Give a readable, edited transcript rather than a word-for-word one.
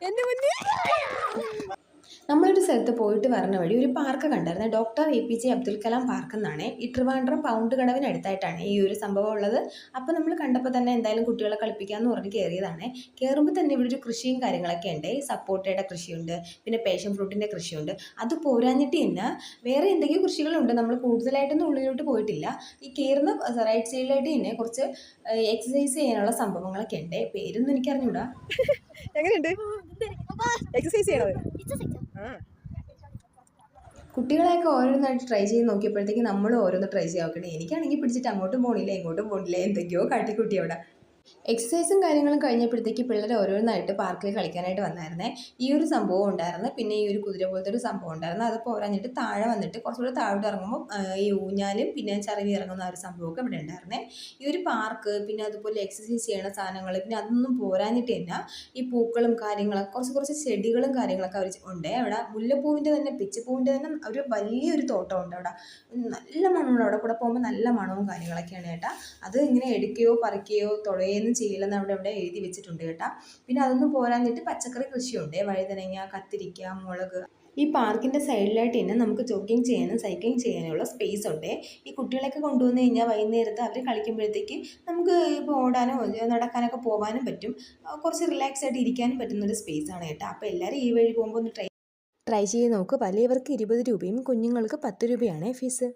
എന്റെ മുന്നേ നമ്മളൊരു സ്ഥലത്ത് പോയിട്ട് വരണ വഴി ഒരു പാർക്ക് കണ്ടായിരുന്നു. Doctor APJ Abdul Kalam park എന്നാണ്. ഈ ട്രിവാൻഡ്രം പൗണ്ട് കടവിനടുത്തായിട്ടാണ് ഈ ഒരു സംഭവം ഉള്ളത്. അപ്പോൾ നമ്മൾ കണ്ടപ്പോൾ തന്നെ എന്തായാലും കുട്ടികളെ കളിപ്പിക്കാമെന്ന് പറഞ്ഞ് കയറിയതാണ്. കയറുമ്പോൾ തന്നെ ഇവിടെ ഒരു കൃഷിയും കാര്യങ്ങളൊക്കെ ഉണ്ട്. സപ്പോട്ടയുടെ കൃഷിയുണ്ട്, പിന്നെ പാഷൻ ഫ്രൂട്ടിൻ്റെ കൃഷിയുണ്ട്. അത് പോരാഞ്ഞിട്ട് തന്നെ വേറെ എന്തൊക്കെയോ കൃഷികളുണ്ട്. നമ്മൾ കൂടുതലായിട്ടൊന്നും ഉള്ളിലോട്ട് പോയിട്ടില്ല. ഈ കയറുന്ന റൈറ്റ് സൈഡിലായിട്ട് തന്നെ കുറച്ച് എക്സസൈസ് ചെയ്യാനുള്ള സംഭവങ്ങളൊക്കെ ഉണ്ട്. പേരൊന്നും എനിക്കറിഞ്ഞൂടാ. എങ്ങനെയുണ്ട്? എക്സസൈസ് ചെയ്യണത്. കുട്ടികളെയൊക്കെ ഓരോന്നായിട്ട് ട്രൈ ചെയ്ത് നോക്കിയപ്പോഴത്തേക്ക് നമ്മളും ഓരോന്ന് ട്രൈ ചെയ്യാൻ നോക്കണേ. എനിക്കാണെങ്കിൽ പിടിച്ചിട്ട് അങ്ങോട്ടും പോകണില്ല ഇങ്ങോട്ടും പോകണില്ല, എന്തൊക്കെയോ കാട്ടിക്കുട്ടി അവിടെ. എക്സസൈസും കാര്യങ്ങളും കഴിഞ്ഞപ്പോഴത്തേക്ക് പിള്ളേർ ഓരോന്നായിട്ട് പാർക്കിൽ കളിക്കാനായിട്ട് വന്നായിരുന്നേ. ഈ ഒരു സംഭവം ഉണ്ടായിരുന്നു, പിന്നെ ഈ ഒരു കുതിര പോലത്തെ ഒരു സംഭവം ഉണ്ടായിരുന്നു. അത് പോരാഞ്ഞിട്ട് താഴെ വന്നിട്ട് കുറച്ചുകൂടെ താഴോട്ട് ഇറങ്ങുമ്പോൾ ഈ ഊഞ്ഞാലും പിന്നെ ചറിവി ഇറങ്ങുന്ന ആ ഒരു സംഭവമൊക്കെ ഇവിടെ ഉണ്ടായിരുന്നേ. ഈ ഒരു പാർക്ക് പിന്നെ അതുപോലെ എക്സസൈസ് ചെയ്യണ സാധനങ്ങൾ, പിന്നെ അതൊന്നും പോരാഞ്ഞിട്ട് തന്നെ ഈ പൂക്കളും കാര്യങ്ങളൊക്കെ കുറച്ച് ചെടികളും കാര്യങ്ങളൊക്കെ അവർ ഉണ്ട് അവിടെ. മുല്ലപ്പൂവിൻ്റെ തന്നെ പിച്ചിപ്പൂവിൻ്റെ തന്നെ ഒരു വലിയൊരു തോട്ടമുണ്ട് അവിടെ. നല്ല മണമുണ്ട് അവിടെ കൂടെ പോകുമ്പോൾ, നല്ല മണവും കാര്യങ്ങളൊക്കെയാണ് കേട്ടോ. അത് ഇങ്ങനെ എടുക്കുകയോ പറിക്കുകയോ തൊടുകയൊന്നും ചെയ്യില്ലെന്ന് അവിടെ എഴുതി വെച്ചിട്ടുണ്ട് കേട്ടോ. പിന്നെ അതൊന്നും പോരാഞ്ഞിട്ട് പച്ചക്കറി കൃഷിയുണ്ട്, വഴുതനങ്ങ, കത്തിരിക്ക, മുളക്. ഈ പാർക്കിൻ്റെ സൈഡിലായിട്ട് തന്നെ നമുക്ക് ജോഗിങ് ചെയ്യാനും സൈക്ലിംഗ് ചെയ്യാനുള്ള സ്പേസ് ഉണ്ട്. ഈ കുട്ടികളൊക്കെ കൊണ്ടുവന്ന് കഴിഞ്ഞാൽ വൈകുന്നേരത്ത് അവർ കളിക്കുമ്പോഴത്തേക്ക് നമുക്ക് ഇപ്പോൾ ഓടാനോ നടക്കാനൊക്കെ പോകാനും പറ്റും. കുറച്ച് റിലാക്സ് ആയിട്ട് ഇരിക്കാനും പറ്റുന്നൊരു സ്പേസാണ് കേട്ടോ. അപ്പോൾ എല്ലാവരും ഈ വഴി പോകുമ്പോൾ ഒന്ന് ട്രൈ ചെയ്ത് നോക്ക്. വലിയവർക്ക് 20 രൂപയും കുഞ്ഞുങ്ങൾക്ക് 10 രൂപയാണ് ഫീസ്.